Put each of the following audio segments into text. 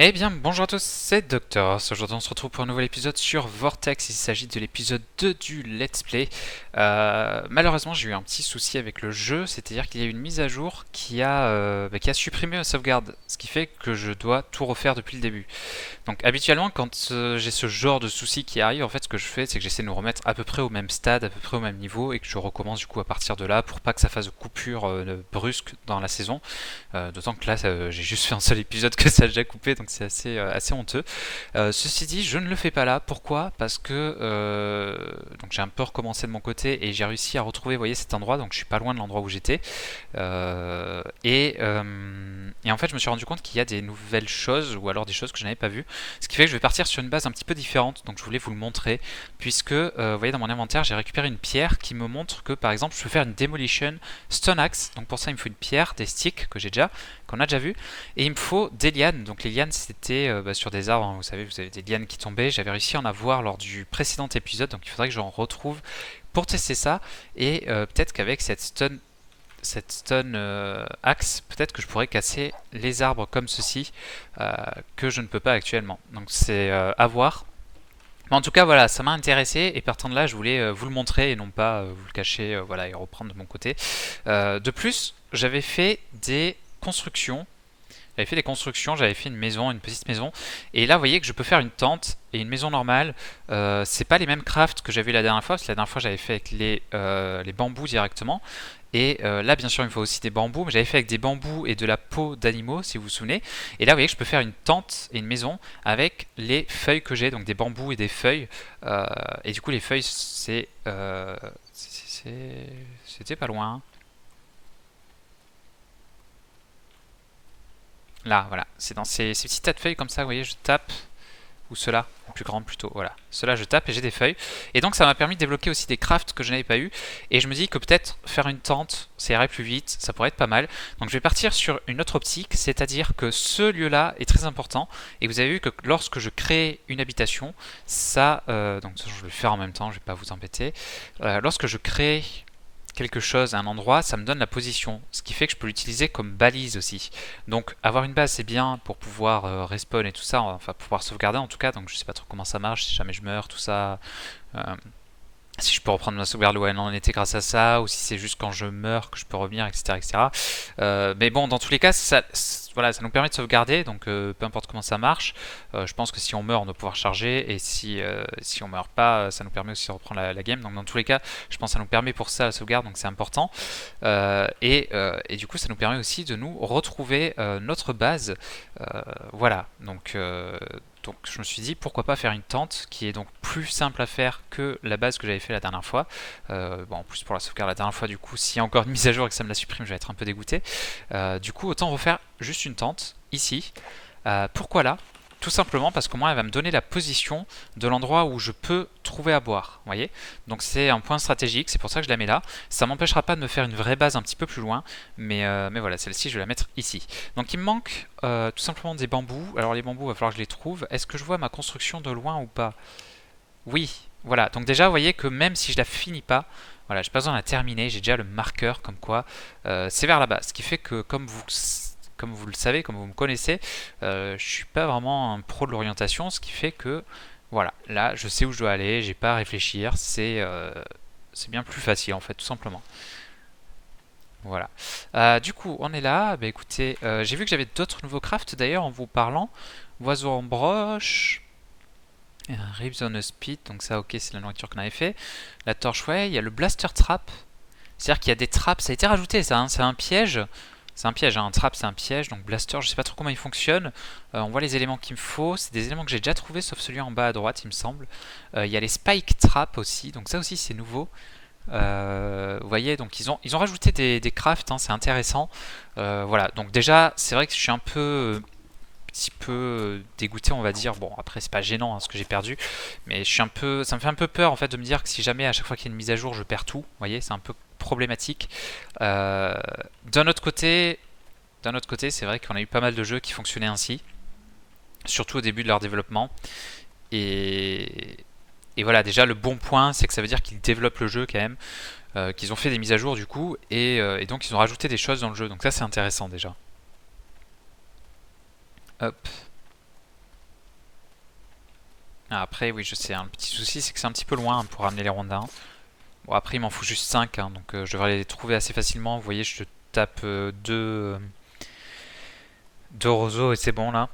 Eh bien, bonjour à tous, c'est Doctor. Aujourd'hui, on se retrouve pour un nouvel épisode sur Vortex. Il s'agit de l'épisode 2 du Let's Play. Malheureusement, j'ai eu un petit souci avec le jeu, c'est-à-dire qu'il y a eu une mise à jour qui a supprimé ma sauvegarde, ce qui fait que je dois tout refaire depuis le début. Donc, habituellement, quand j'ai ce genre de souci qui arrive, en fait, ce que je fais, c'est que j'essaie de nous remettre à peu près au même stade, à peu près au même niveau, et que je recommence du coup à partir de là pour pas que ça fasse de coupure brusque dans la saison. D'autant que là, j'ai juste fait un seul épisode que ça a déjà coupé, donc c'est assez honteux. Ceci dit, je ne le fais pas là. Pourquoi? Parce que donc j'ai un peu recommencé de mon côté et j'ai réussi à retrouver, vous voyez, cet endroit. Donc je suis pas loin de l'endroit où j'étais. Et en fait, je me suis rendu compte qu'il y a des nouvelles choses ou alors des choses que je n'avais pas vues. Ce qui fait que je vais partir sur une base un petit peu différente. Donc je voulais vous le montrer, puisque vous voyez dans mon inventaire, j'ai récupéré une pierre qui me montre que par exemple, je peux faire une demolition stone axe. Donc pour ça, il me faut une pierre, des sticks que j'ai déjà, qu'on a déjà vu, et il me faut des lianes. Donc les lianes, c'était sur des arbres, hein, vous savez, vous avez des lianes qui tombaient. J'avais réussi à en avoir lors du précédent épisode, donc il faudrait que j'en retrouve pour tester ça. Et peut-être qu'avec cette stone axe, peut-être que je pourrais casser les arbres comme ceci, que je ne peux pas actuellement. Donc c'est à voir. Mais en tout cas, voilà, ça m'a intéressé et partant de là, je voulais vous le montrer et non pas vous le cacher, voilà, et reprendre de mon côté. De plus, j'avais fait des constructions. J'avais fait une maison, une petite maison. Et là, vous voyez que je peux faire une tente et une maison normale. C'est pas les mêmes crafts que j'avais eu la dernière fois, parce que la dernière fois, j'avais fait avec les bambous directement. Et là, bien sûr, il me faut aussi des bambous. Mais j'avais fait avec des bambous et de la peau d'animaux, si vous vous souvenez. Et là, vous voyez que je peux faire une tente et une maison avec les feuilles que j'ai, donc des bambous et des feuilles. Et du coup, les feuilles, c'était pas loin. Là, voilà. C'est dans ces petits tas de feuilles comme ça, vous voyez, je tape. Ou cela, plus grande plutôt, voilà. Cela je tape et j'ai des feuilles. Et donc ça m'a permis de débloquer aussi des crafts que je n'avais pas eu. Et je me dis que peut-être faire une tente, ça irait plus vite, ça pourrait être pas mal. Donc je vais partir sur une autre optique, c'est-à-dire que ce lieu-là est très important. Et vous avez vu que lorsque je crée une habitation, donc je vais le faire en même temps, je vais pas vous embêter. Lorsque je crée quelque chose, un endroit, ça me donne la position, ce qui fait que je peux l'utiliser comme balise aussi. Donc avoir une base c'est bien pour pouvoir respawn et tout ça, enfin pouvoir sauvegarder en tout cas, donc je sais pas trop comment ça marche, si jamais je meurs, tout ça. Euh, si je peux reprendre ma sauvegarde où elle en était grâce à ça, ou si c'est juste quand je meurs que je peux revenir, etc. etc. Mais bon, dans tous les cas, voilà, ça nous permet de sauvegarder, donc peu importe comment ça marche. Je pense que si on meurt, on doit pouvoir charger, et si on meurt pas, ça nous permet aussi de reprendre la game. Donc dans tous les cas, je pense que ça nous permet pour ça la sauvegarde, donc c'est important. Et du coup, ça nous permet aussi de nous retrouver notre base. Voilà, donc je me suis dit pourquoi pas faire une tente qui est donc plus simple à faire que la base que j'avais fait la dernière fois. Bon, en plus pour la sauvegarde la dernière fois, du coup, s'il y a encore une mise à jour et que ça me la supprime, je vais être un peu dégoûté. Du coup, autant refaire juste une tente ici. Pourquoi là? Tout simplement parce que moi, elle va me donner la position de l'endroit où je peux trouver à boire. Vous voyez? Donc c'est un point stratégique, c'est pour ça que je la mets là. Ça m'empêchera pas de me faire une vraie base un petit peu plus loin, mais voilà, celle-ci, je vais la mettre ici. Donc il me manque tout simplement des bambous. Alors les bambous, il va falloir que je les trouve. Est-ce que je vois ma construction de loin ou pas? Oui, voilà. Donc déjà, vous voyez que même si je la finis pas, voilà, j'ai pas besoin de la terminer, j'ai déjà le marqueur comme quoi c'est vers là-bas. Ce qui fait que comme vous le savez, comme vous me connaissez, je suis pas vraiment un pro de l'orientation, ce qui fait que voilà, là je sais où je dois aller, j'ai pas à réfléchir, c'est bien plus facile en fait, tout simplement. Voilà. Du coup, on est là. Bah écoutez, j'ai vu que j'avais d'autres nouveaux crafts d'ailleurs en vous parlant. Oiseau en broche, et un ribs on a spit, donc ça ok, c'est la nourriture qu'on avait fait. La torche, ouais, il y a le blaster trap. C'est-à-dire qu'il y a des trappes, ça a été rajouté ça, hein, c'est un piège. C'est un piège, hein, un trap c'est un piège, donc blaster je sais pas trop comment il fonctionne. On voit les éléments qu'il me faut, c'est des éléments que j'ai déjà trouvé sauf celui en bas à droite il me semble. Il y a les spike traps aussi, donc ça aussi c'est nouveau. Vous voyez, donc ils ont rajouté des crafts, hein, c'est intéressant. Voilà, donc déjà c'est vrai que je suis un petit peu dégoûté on va dire. Bon après c'est pas gênant hein, ce que j'ai perdu, mais ça me fait un peu peur en fait de me dire que si jamais à chaque fois qu'il y a une mise à jour je perds tout. Vous voyez, c'est un peu problématique. Euh, d'un autre côté, c'est vrai qu'on a eu pas mal de jeux qui fonctionnaient ainsi, surtout au début de leur développement. Et, et voilà, déjà le bon point, c'est que ça veut dire qu'ils développent le jeu quand même, qu'ils ont fait des mises à jour du coup, et donc ils ont rajouté des choses dans le jeu. Donc ça c'est intéressant déjà. Hop. Ah, après, oui, je sais, hein, le petit souci, c'est que c'est un petit peu loin hein, pour ramener les rondins. Bon, après, il m'en faut juste 5, hein, donc je devrais les trouver assez facilement. Vous voyez, je tape deux roseaux et c'est bon là.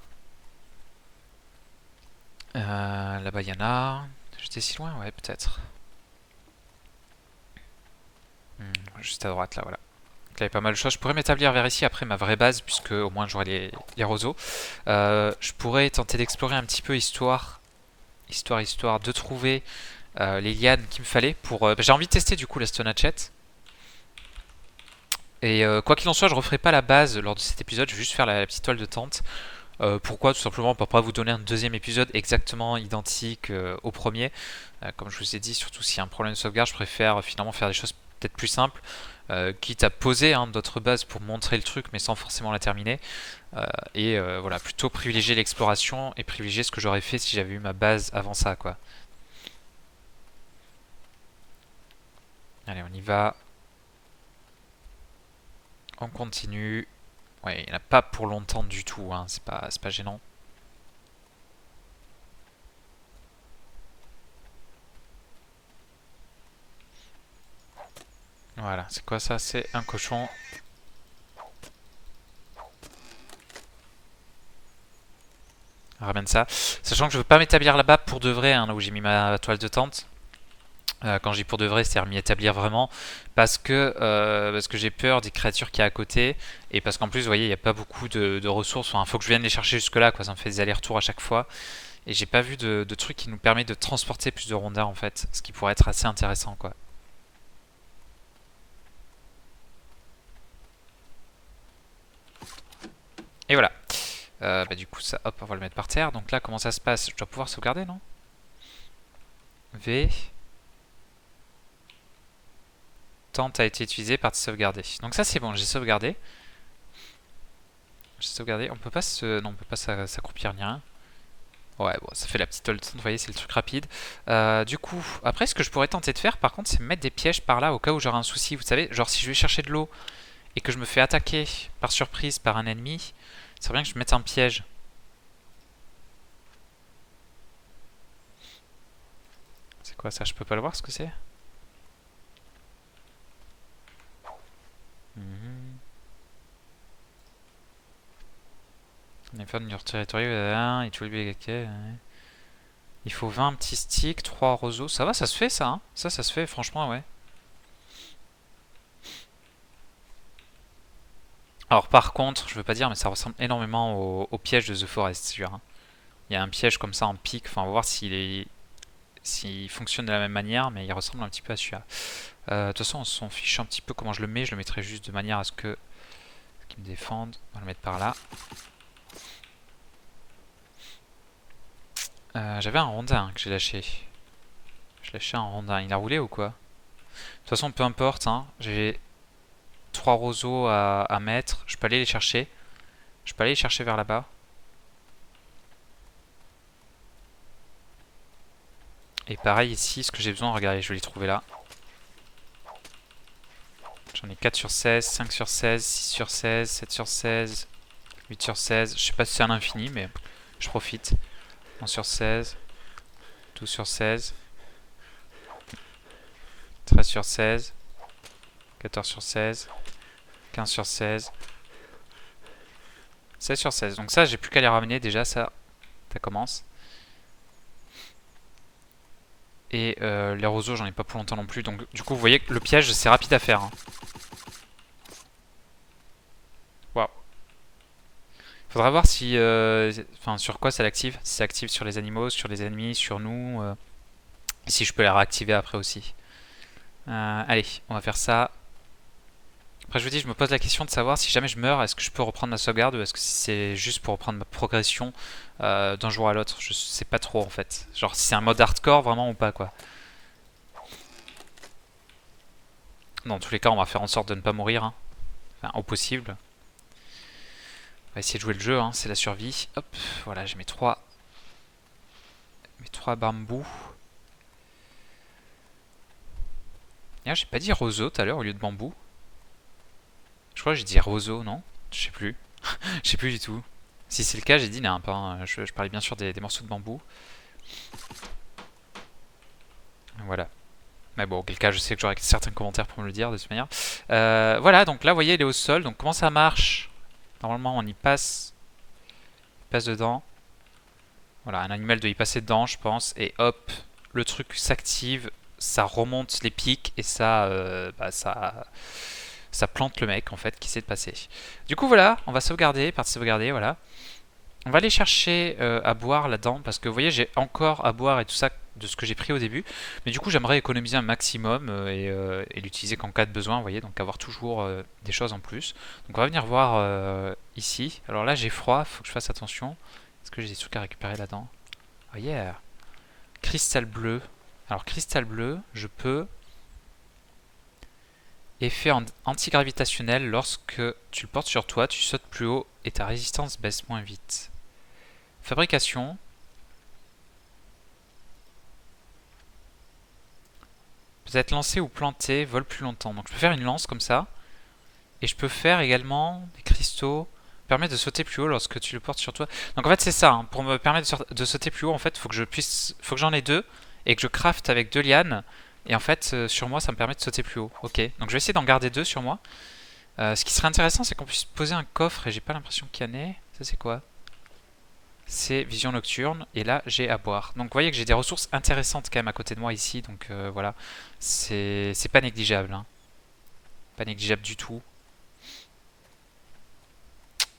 Là-bas, il y en a. J'étais si loin? Ouais, peut-être. Juste à droite, là, voilà. Donc là, il y a pas mal de choses. Je pourrais m'établir vers ici après ma vraie base, puisque au moins j'aurai les roseaux. Je pourrais tenter d'explorer un petit peu histoire de trouver les lianes qu'il me fallait pour. J'ai envie de tester du coup la stone hatchet. Et quoi qu'il en soit, je referai pas la base lors de cet épisode, je vais juste faire la petite toile de tente. Pourquoi? Tout simplement pour pas vous donner un deuxième épisode exactement identique au premier. Comme je vous ai dit, surtout s'il y a un problème de sauvegarde, je préfère finalement faire des choses peut-être plus simples, quitte à poser hein, d'autres bases pour montrer le truc, mais sans forcément la terminer. Voilà, plutôt privilégier l'exploration et privilégier ce que j'aurais fait si j'avais eu ma base avant ça, quoi. Allez, on y va. On continue. Ouais, il n'y en a pas pour longtemps du tout, hein. C'est pas gênant. Voilà, c'est quoi ça? C'est un cochon. Ramène ça. Sachant que je veux pas m'établir là-bas pour de vrai, hein, là où j'ai mis ma toile de tente. Quand j'ai pour de vrai, c'est-à-dire m'y établir vraiment, parce que j'ai peur des créatures qui y a à côté, et parce qu'en plus, vous voyez, il n'y a pas beaucoup de ressources. Enfin, faut que je vienne les chercher jusque-là, quoi. Ça me fait des allers-retours à chaque fois. Et j'ai pas vu de truc qui nous permet de transporter plus de rondins, en fait, ce qui pourrait être assez intéressant, quoi. Et voilà. Du coup, ça, hop, on va le mettre par terre. Donc là, comment ça se passe? Je dois pouvoir sauvegarder, non? V. Tente a été utilisé par sauvegarder. Donc ça, c'est bon, j'ai sauvegardé. J'ai sauvegardé. On peut pas se. Non, on peut pas s'accroupir ni rien. Ouais, bon, ça fait la petite hold. Vous voyez, c'est le truc rapide. Du coup, après, ce que je pourrais tenter de faire, par contre, c'est mettre des pièges par là au cas où j'aurai un souci. Vous savez, genre si je vais chercher de l'eau et que je me fais attaquer par surprise par un ennemi, c'est bien que je mette un piège. C'est quoi ça? Je peux pas le voir ce que c'est? Mhm. On est fan de your territory, it will be okay. Il faut 20 petits sticks, 3 roseaux. Ça va, ça se fait ça, hein? Ça se fait, franchement, ouais. Alors par contre, je veux pas dire, mais ça ressemble énormément au piège de The Forest, sûr. Hein. Il y a un piège comme ça en pic, enfin on va voir s'il fonctionne de la même manière, mais il ressemble un petit peu à celui-là. De toute façon, on s'en fiche un petit peu comment je le mets, je le mettrai juste de manière à ce que qu'il me défende. On va le mettre par là. J'avais un rondin que j'ai lâché. J'ai lâché un rondin, il a roulé ou quoi? De toute façon, peu importe, hein. J'ai 3 roseaux à mettre, je peux aller les chercher. Je peux aller les chercher vers là-bas. Et pareil ici, ce que j'ai besoin, regardez, je vais les trouver là. J'en ai 4 sur 16, 5 sur 16, 6 sur 16, 7 sur 16, 8 sur 16. Je sais pas si c'est à l'infini, mais je profite. 11 sur 16, 12 sur 16, 13 sur 16, 14 sur 16, 15 sur 16, 16 sur 16. Donc ça, j'ai plus qu'à les ramener déjà, ça commence. Et les roseaux, j'en ai pas pour longtemps non plus. Donc du coup, vous voyez que le piège, c'est rapide à faire. Hein. Waouh. Faudra voir si, enfin, sur quoi ça l'active. Si ça active sur les animaux, sur les ennemis, sur nous. Et si je peux la réactiver après aussi. Allez, on va faire ça. Après, je vous dis, je me pose la question de savoir si jamais je meurs, est-ce que je peux reprendre ma sauvegarde ou est-ce que c'est juste pour reprendre ma progression d'un jour à l'autre. Je sais pas trop en fait. Genre si c'est un mode hardcore vraiment ou pas quoi. Dans tous les cas, on va faire en sorte de ne pas mourir. Hein. Enfin, au possible. On va essayer de jouer le jeu, hein, c'est la survie. Hop, voilà, j'ai mes trois bambous. D'ailleurs, j'ai pas dit roseau tout à l'heure au lieu de bambou. Je crois que j'ai dit roseau, non? Je sais plus. Je sais plus du tout. Si c'est le cas, j'ai dit n'importe. Je parlais bien sûr des morceaux de bambou. Voilà. Mais bon, auquel cas, je sais que j'aurai certains commentaires pour me le dire de toute manière. Voilà, donc là, vous voyez, il est au sol. Donc comment ça marche? Normalement, on y passe. Il passe dedans. Voilà, un animal doit y passer dedans, je pense. Et hop, le truc s'active. Ça remonte les pics et ça plante le mec, en fait, qui essaie de passer. Du coup, voilà, on va sauvegarder, partie sauvegarder, voilà. On va aller chercher à boire là-dedans, parce que vous voyez, j'ai encore à boire et tout ça de ce que j'ai pris au début. Mais du coup, j'aimerais économiser un maximum et l'utiliser qu'en cas de besoin, vous voyez, donc avoir toujours des choses en plus. Donc on va venir voir ici. Alors là, j'ai froid, faut que je fasse attention. Est-ce que j'ai des trucs à récupérer là-dedans? Oh yeah! Cristal bleu. Alors, cristal bleu, je peux... Effet antigravitationnel, lorsque tu le portes sur toi, tu sautes plus haut et ta résistance baisse moins vite. Fabrication. Peut-être lancer ou planter, vole plus longtemps. Donc je peux faire une lance comme ça. Et je peux faire également des cristaux. Permet de sauter plus haut lorsque tu le portes sur toi. Donc en fait c'est ça, hein. Pour me permettre de sauter plus haut, en fait, faut que j'en ai deux. Et que je crafte avec 2 lianes. Et en fait, sur moi, ça me permet de sauter plus haut. Ok, donc je vais essayer d'en garder 2 sur moi. Ce qui serait intéressant, c'est qu'on puisse poser un coffre. Et j'ai pas l'impression qu'il y en ait. Ça c'est quoi? C'est vision nocturne, et là j'ai à boire. Donc vous voyez que j'ai des ressources intéressantes quand même à côté de moi ici, donc voilà, c'est pas négligeable, hein. Pas négligeable du tout.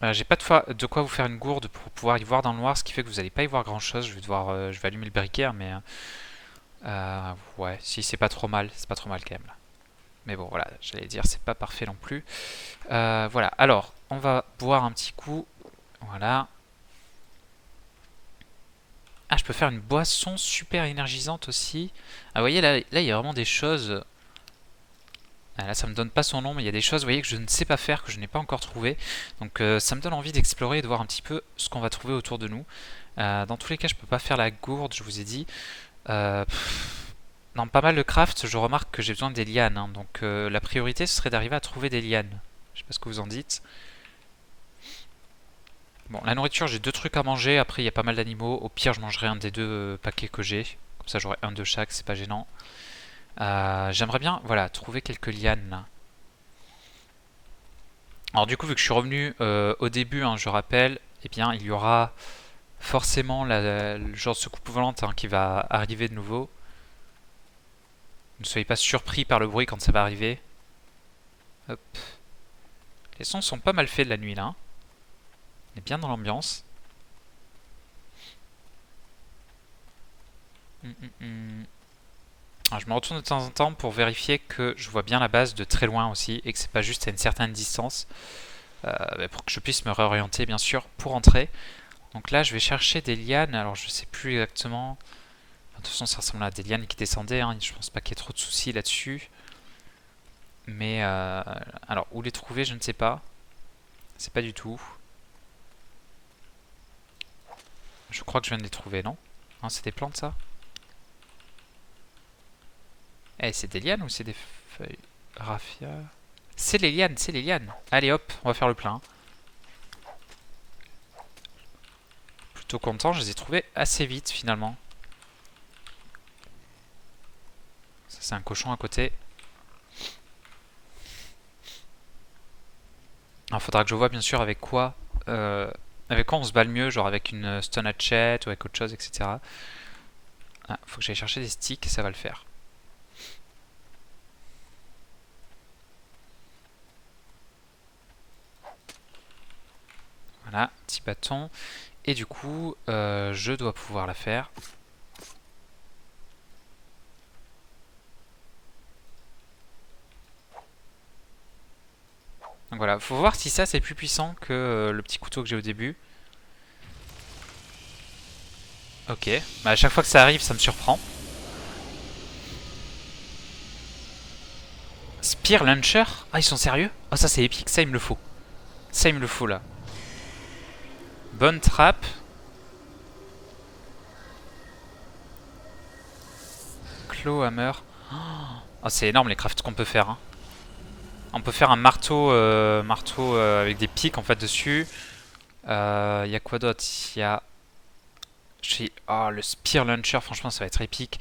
J'ai pas de quoi vous faire une gourde pour pouvoir y voir dans le noir, ce qui fait que vous n'allez pas y voir grand chose. Je vais devoir, je vais allumer le briquet, hein, mais ouais, si c'est pas trop mal, c'est pas trop mal quand même là. Mais bon voilà, j'allais dire c'est pas parfait non plus. Voilà, alors on va boire un petit coup, voilà. Ah, je peux faire une boisson super énergisante aussi. Ah, vous voyez, là, il y a vraiment des choses... Ah, là, ça me donne pas son nom, mais il y a des choses, vous voyez, que je ne sais pas faire, que je n'ai pas encore trouvé. Donc, ça me donne envie d'explorer et de voir un petit peu ce qu'on va trouver autour de nous. Dans tous les cas, je peux pas faire la gourde, je vous ai dit. Dans pas mal de craft, je remarque que j'ai besoin des lianes, hein. Donc, la priorité, ce serait d'arriver à trouver des lianes. Je sais pas ce que vous en dites. Bon, la nourriture, j'ai 2 trucs à manger. Après, il y a pas mal d'animaux. Au pire, je mangerai un des 2 paquets que j'ai. Comme ça, j'aurai un de chaque, c'est pas gênant. J'aimerais bien, voilà, trouver quelques lianes là. Alors du coup, vu que je suis revenu au début, hein, je rappelle, eh bien, il y aura forcément le genre de soucoupe volante, hein, qui va arriver de nouveau. Ne soyez pas surpris par le bruit quand ça va arriver. Hop. Les sons sont pas mal faits de la nuit là, hein. On est bien dans l'ambiance. Alors, je me retourne de temps en temps pour vérifier que je vois bien la base de très loin aussi et que c'est pas juste à une certaine distance, pour que je puisse me réorienter bien sûr pour entrer. Donc là je vais chercher des lianes, alors je sais plus exactement. De toute façon ça ressemble à des lianes qui descendaient, hein. Je pense pas qu'il y ait trop de soucis là-dessus. Mais alors où les trouver je ne sais pas. C'est pas du tout. Je crois que je viens de les trouver, non? Hein, c'est des plantes ça? Eh, c'est des lianes ou c'est des feuilles? Raffia. C'est les lianes, c'est les lianes. Allez hop, on va faire le plein. Plutôt content, je les ai trouvés assez vite finalement. Ça c'est un cochon à côté. Alors faudra que je vois bien sûr avec quoi on se bat le mieux, genre avec une stone hatchet ou avec autre chose, etc. Ah, faut que j'aille chercher des sticks, ça va le faire. Voilà, petit bâton. Et du coup, je dois pouvoir la faire. Donc voilà, faut voir si ça c'est plus puissant que le petit couteau que j'ai au début. Ok, bah à chaque fois que ça arrive, ça me surprend. Spear Launcher? Ah, ils sont sérieux? Oh, ça c'est épique, ça il me le faut. Ça il me le faut là. Bonne trappe. Claw Hammer. Oh, c'est énorme les crafts qu'on peut faire, hein. On peut faire un marteau, avec des pics en fait dessus. Il y a quoi d'autre? Il y a Oh, le Spear Launcher, franchement, ça va être épique.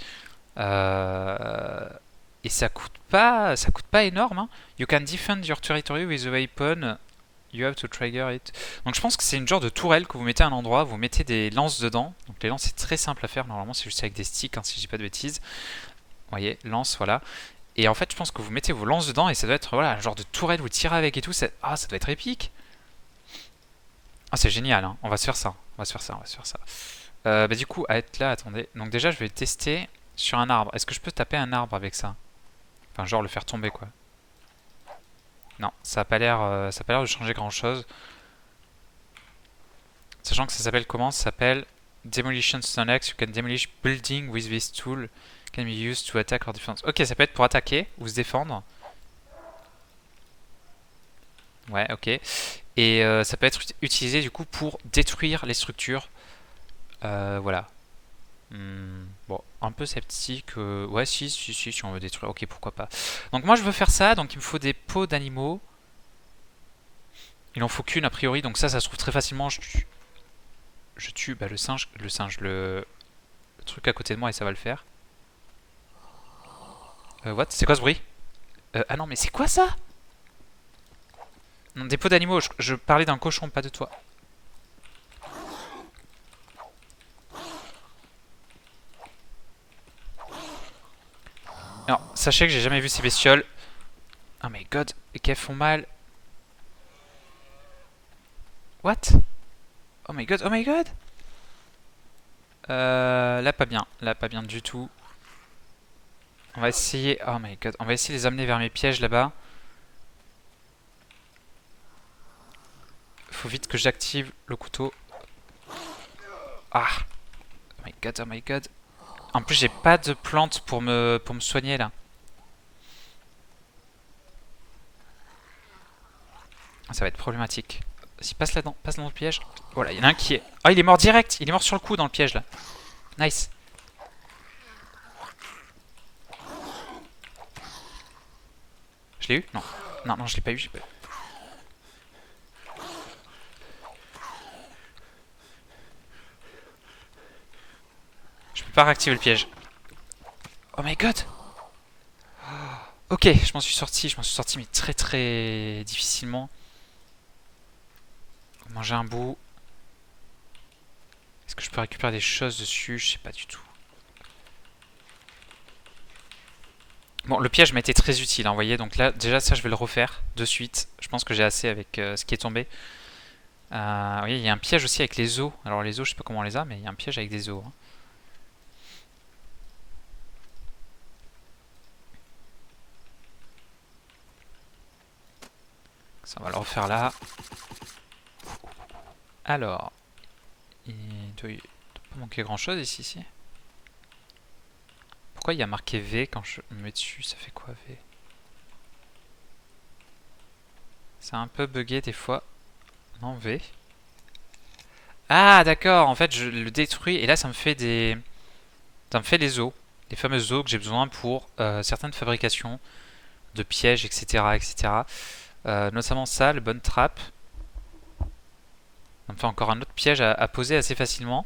Et ça coûte pas énorme. Hein. You can defend your territory with a weapon. You have to trigger it. Donc je pense que c'est une genre de tourelle que vous mettez à un endroit, vous mettez des lances dedans. Donc les lances c'est très simple à faire, normalement c'est juste avec des sticks hein, si je dis pas de bêtises. Vous voyez, lance, voilà. Et en fait je pense que vous mettez vos lances dedans et ça doit être voilà, un genre de tourelle, vous tirez avec et tout. Ah ça doit être épique. Ah c'est génial, hein. On va se faire ça. On va se faire ça, on va se faire ça. Bah du coup, à être là, attendez. Donc déjà je vais tester sur un arbre. Est-ce que je peux taper un arbre avec ça? Enfin genre le faire tomber quoi. Non, ça a pas l'air de changer grand chose. Sachant que ça s'appelle comment? Ça s'appelle Demolition Stone Axe. You can demolish building with this tool. Can be used to attack or defense. Ok, ça peut être pour attaquer ou se défendre. Ouais, ok. Et ça peut être utilisé du coup pour détruire les structures. Voilà. Bon, un peu sceptique. Ouais, si on veut détruire. Ok, pourquoi pas. Donc moi je veux faire ça. Donc il me faut des peaux d'animaux. Il en faut qu'une a priori. Donc ça se trouve très facilement. Je tue bah, le singe, le truc à côté de moi et ça va le faire. What? C'est quoi ce bruit? Ah non, mais c'est quoi ça? Non, des peaux d'animaux, je parlais d'un cochon, pas de toi. Alors, sachez que j'ai jamais vu ces bestioles. Oh my god, et qu'elles font mal. What? Oh my god, oh my god. Là pas bien du tout. On va essayer, oh my god, on va essayer de les amener vers mes pièges là-bas. Faut vite que j'active le couteau. Ah, oh my god, oh my god. En plus j'ai pas de plantes pour me soigner là. Ça va être problématique. Vas-y, passe là-dedans, passe dans le piège. Voilà, il y en a un qui est... Ah, il est mort direct. Il est mort sur le coup dans le piège là. Nice. Je l'ai eu? Non. Non, je l'ai pas eu. Je peux pas réactiver le piège. Oh my god. Ok, je m'en suis sorti mais très très difficilement. Manger un bout. Est-ce que je peux récupérer des choses dessus? Je sais pas du tout. Bon, le piège m'a été très utile, hein, vous voyez. Donc là, déjà ça, je vais le refaire de suite. Je pense que j'ai assez avec ce qui est tombé. Vous voyez, il y a un piège aussi avec les os. Alors les os, je sais pas comment on les a, mais il y a un piège avec des os. Hein. Ça, on va le refaire là. Alors, il doit pas manquer grand chose ici. Pourquoi il y a marqué V quand je me mets dessus? Ça fait quoi V? C'est un peu bugué des fois. Non, V. Ah, d'accord, en fait je le détruis et là ça me fait des... Ça me fait des os. Les fameux os que j'ai besoin pour certaines fabrications de pièges, etc. etc. Notamment ça, le Bone Trap. Ça me fait encore un autre piège à poser assez facilement.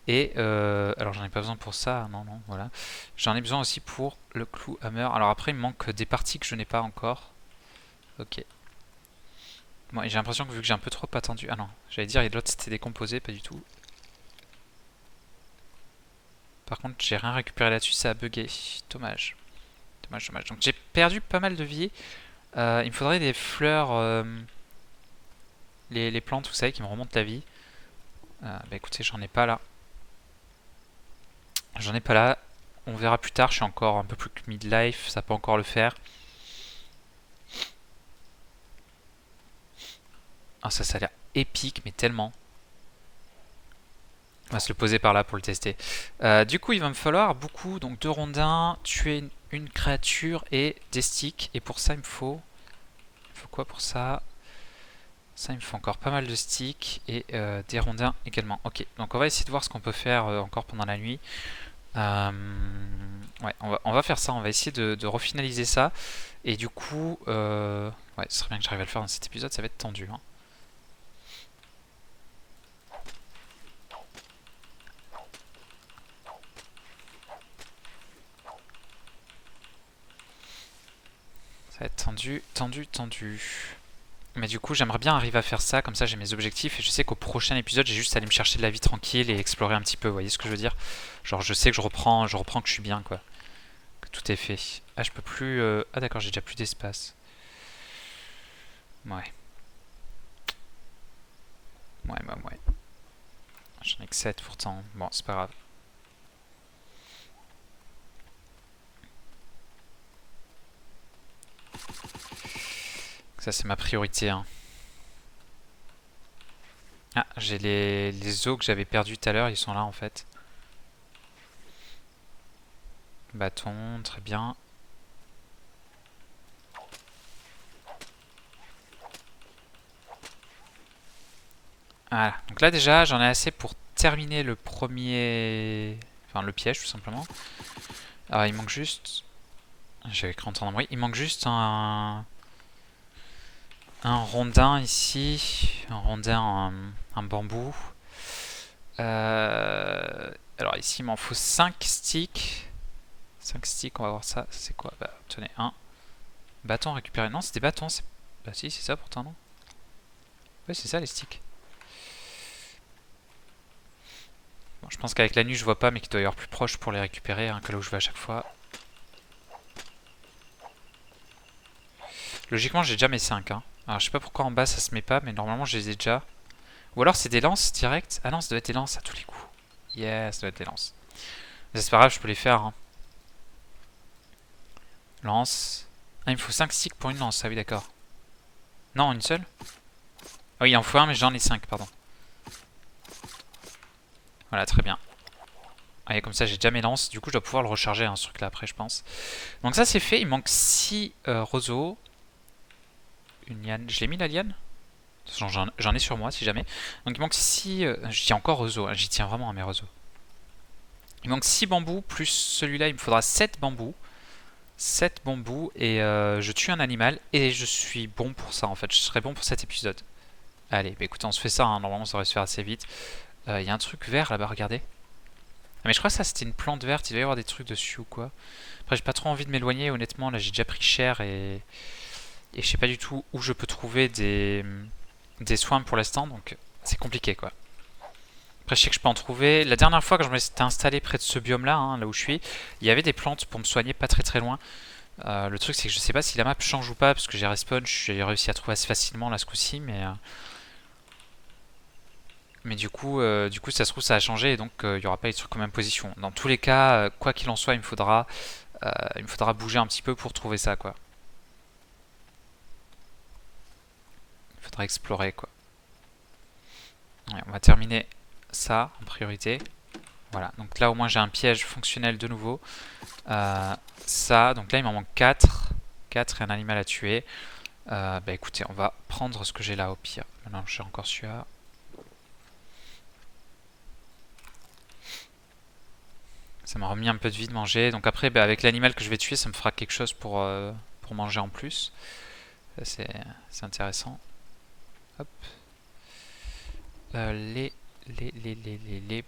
Et alors j'en ai pas besoin pour ça, non, voilà. J'en ai besoin aussi pour le clou hammer. Alors après il me manque des parties que je n'ai pas encore. Ok. Bon, et j'ai l'impression que vu que j'ai un peu trop attendu... Ah non, j'allais dire et l'autre c'était décomposé, pas du tout. Par contre j'ai rien récupéré là-dessus, ça a bugué. Dommage. Dommage. Donc j'ai perdu pas mal de vie. Il me faudrait des fleurs... les plantes, vous savez, qui me remontent la vie. Bah écoutez, j'en ai pas là. J'en ai pas là. On verra plus tard, je suis encore un peu plus que midlife, ça peut encore le faire. Ah ça a l'air épique, mais tellement. On va se le poser par là pour le tester. Du coup, il va me falloir beaucoup, donc 2 rondins, tuer une créature et des sticks. Et pour ça, il me faut... Il faut quoi pour ça? Ça, il me faut encore pas mal de sticks et des rondins également. Ok, donc on va essayer de voir ce qu'on peut faire encore pendant la nuit. Ouais, on va faire ça, on va essayer de refinaliser ça. Et du coup, ouais, ce serait bien que j'arrive à le faire dans cet épisode, ça va être tendu. Hein. Ça va être tendu, tendu, tendu. Mais du coup, j'aimerais bien arriver à faire ça, comme ça j'ai mes objectifs et je sais qu'au prochain épisode, j'ai juste à aller me chercher de la vie tranquille et explorer un petit peu, vous voyez ce que je veux dire? Genre, je sais que je reprends que je suis bien, quoi. Que tout est fait. Ah, je peux plus... Ah d'accord, j'ai déjà plus d'espace. Ouais. Ouais. J'en ai que 7 pourtant. Bon, c'est pas grave. Ça, c'est ma priorité, hein. Ah, j'ai les os que j'avais perdus tout à l'heure, ils sont là en fait. Bâton, très bien. Voilà, donc là déjà j'en ai assez pour terminer le premier... Enfin le piège tout simplement. Alors il manque juste... J'avais écrit en temps d'embrouille. Il manque juste un rondin ici. Un rondin, un bambou. Alors ici il m'en faut 5 sticks. 5 sticks, on va voir ça. C'est quoi? Bah tenez, un. Bâton récupéré. Non, c'est des bâtons. Bah si, c'est ça pourtant, non? Ouais, c'est ça les sticks. Bon, je pense qu'avec la nuit je vois pas, mais qu'il doit y avoir plus proche pour les récupérer, hein, que là où je vais à chaque fois. Logiquement j'ai déjà mes 5. Hein. Alors je sais pas pourquoi en bas ça se met pas, mais normalement je les ai déjà. Ou alors c'est des lances directes. Ah non, ça doit être des lances à tous les coups. Yeah, ça doit être des lances. Mais c'est pas grave, je peux les faire. Hein. Lance. Ah, il me faut 5 sticks pour une lance, ah oui d'accord. Non, une seule? Ah oui, il en faut un, mais j'en ai 5, pardon. Voilà, très bien. Allez, comme ça j'ai déjà mes lances. Du coup, je dois pouvoir le recharger, hein, ce truc là après, je pense. Donc ça c'est fait. Il manque 6 roseaux. Une liane. Je l'ai mis la liane? J'en ai sur moi si jamais. Donc il manque 6. J'y tiens encore roseaux. Hein, j'y tiens vraiment à mes roseaux. Il manque 6 bambous. Plus celui-là, il me faudra 7 bambous. 7 bambous. Et je tue un animal. Et je suis bon pour ça en fait. Je serai bon pour cet épisode. Allez, bah écoutez, on se fait ça. Hein. Normalement, ça devrait se faire assez vite. Il y a un truc vert là-bas, regardez. Ah, mais je crois que ça c'était une plante verte. Il doit y avoir des trucs dessus ou quoi. Après, j'ai pas trop envie de m'éloigner. Honnêtement, là j'ai déjà pris cher. Et je sais pas du tout où je peux trouver des soins pour l'instant, donc c'est compliqué quoi. Après je sais que je peux en trouver. La dernière fois que je m'étais installé près de ce biome là, hein, là où je suis, il y avait des plantes pour me soigner pas très loin. Le truc c'est que je sais pas si la map change ou pas, parce que j'ai respawn, j'ai réussi à trouver assez facilement là ce coup-ci, mais du coup ça se trouve ça a changé et donc il y aura pas les trucs en même position. Dans tous les cas, quoi qu'il en soit, il me faudra bouger un petit peu pour trouver ça quoi. Il faudra explorer quoi. Ouais, on va terminer ça en priorité. Voilà, donc là au moins j'ai un piège fonctionnel de nouveau. Ça, donc là il m'en manque 4. 4 et un animal à tuer. Bah écoutez, on va prendre ce que j'ai là au pire. Maintenant j'ai encore celui-là. Ça m'a remis un peu de vie de manger. Donc après, bah, avec l'animal que je vais tuer, ça me fera quelque chose pour manger en plus. C'est intéressant. Hop. Les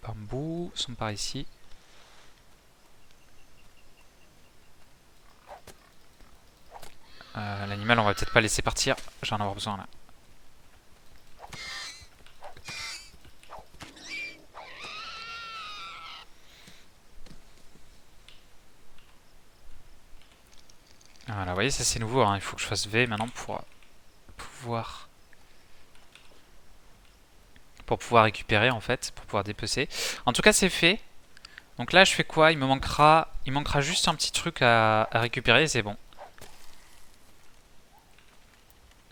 bambous sont par ici. L'animal, on va peut-être pas laisser partir. Je vais en avoir besoin là. Voilà, vous voyez, ça c'est nouveau. Hein. Il faut que je fasse V maintenant pour pouvoir récupérer en fait, pour pouvoir dépecer. En tout cas, c'est fait. Donc là, je fais quoi? Il manquera juste un petit truc à récupérer, c'est bon.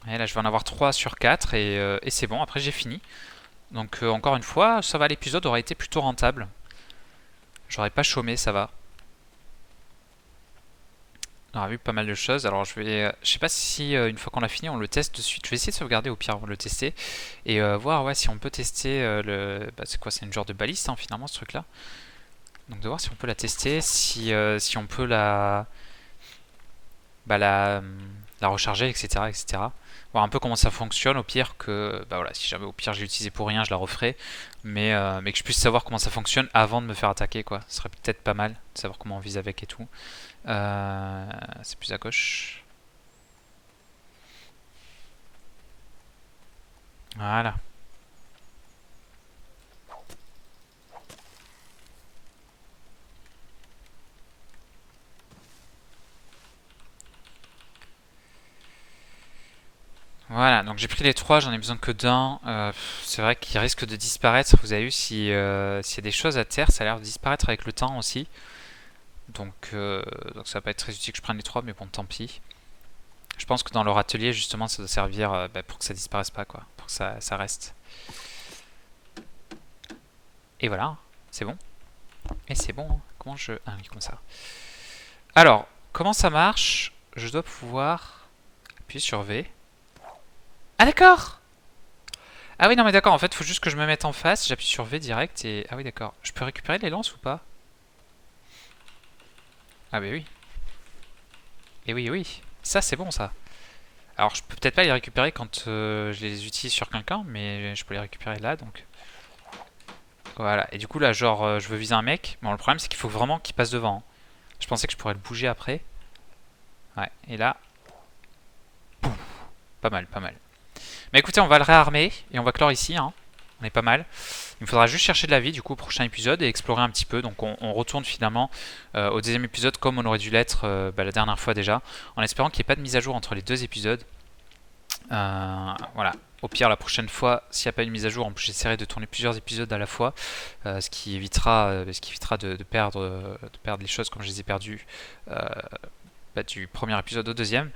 Et là, je vais en avoir 3 sur 4 et c'est bon. Après, j'ai fini. Donc encore une fois, ça va, l'épisode aura été plutôt rentable. J'aurais pas chômé, ça va. On aura vu pas mal de choses. Alors je sais pas si une fois qu'on a fini, on le teste de suite. Je vais essayer de sauvegarder au pire avant de le tester et voir ouais si on peut tester Bah, c'est quoi? C'est une genre de baliste hein, finalement ce truc-là. Donc de voir si on peut la tester, si on peut bah, la recharger, etc. Voir un peu comment ça fonctionne. Au pire que, bah voilà, si jamais au pire j'ai utilisé pour rien, je la referai. Mais que je puisse savoir comment ça fonctionne avant de me faire attaquer, quoi. Ce serait peut-être pas mal de savoir comment on vise avec et tout. C'est plus à gauche. Voilà. Voilà, donc j'ai pris les trois, j'en ai besoin que d'un. C'est vrai qu'ils risquent de disparaître. Vous avez vu, s'il y a des choses à terre, ça a l'air de disparaître avec le temps aussi. Donc ça va pas être très utile que je prenne les trois, mais bon, tant pis. Je pense que dans leur atelier, justement, ça doit servir pour que ça disparaisse pas, quoi. Pour que ça reste. Et voilà, c'est bon. Et c'est bon, hein. Comment je... Ah oui, comme ça. Alors, comment ça marche? Je dois pouvoir appuyer sur V. Ah d'accord! Ah oui, non mais d'accord, en fait, il faut juste que je me mette en face, j'appuie sur V direct et... Ah oui, d'accord. Je peux récupérer les lances ou pas? Ah bah oui. Et oui, oui. Ça, c'est bon, ça. Alors, je peux peut-être pas les récupérer quand je les utilise sur quelqu'un, mais je peux les récupérer là, donc... Voilà, et du coup, là, genre, je veux viser un mec. Bon, le problème, c'est qu'il faut vraiment qu'il passe devant, hein. Je pensais que je pourrais le bouger après. Ouais, et là... Pouf. Pas mal, pas mal. Mais écoutez, on va le réarmer, et on va clore ici, hein. On est pas mal. Il me faudra juste chercher de la vie du coup au prochain épisode et explorer un petit peu. Donc on retourne finalement au deuxième épisode comme on aurait dû l'être la dernière fois déjà, en espérant qu'il n'y ait pas de mise à jour entre les deux épisodes. Voilà. Au pire, la prochaine fois, s'il n'y a pas une mise à jour, j'essaierai de tourner plusieurs épisodes à la fois, ce qui évitera de perdre les choses comme je les ai perdues du premier épisode au deuxième.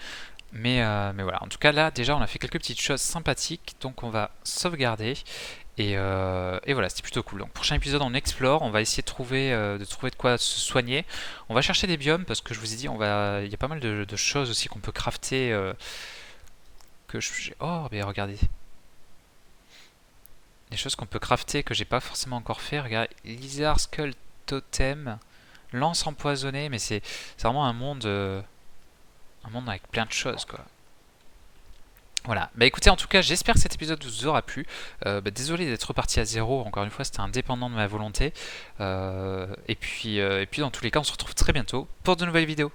Mais voilà, en tout cas là déjà on a fait quelques petites choses sympathiques, donc on va sauvegarder. Et voilà, c'était plutôt cool. Donc prochain épisode on explore, on va essayer de trouver de quoi se soigner. On va chercher des biomes parce que je vous ai dit, il y a pas mal de choses aussi qu'on peut crafter. Oh, mais regardez. Des choses qu'on peut crafter que j'ai pas forcément encore fait. Regardez, Lizard Skull Totem, lance empoisonnée, mais c'est vraiment un monde avec plein de choses quoi. Voilà, bah écoutez, en tout cas, j'espère que cet épisode vous aura plu. Désolé d'être reparti à zéro, encore une fois, c'était indépendant de ma volonté. Et puis, dans tous les cas, on se retrouve très bientôt pour de nouvelles vidéos.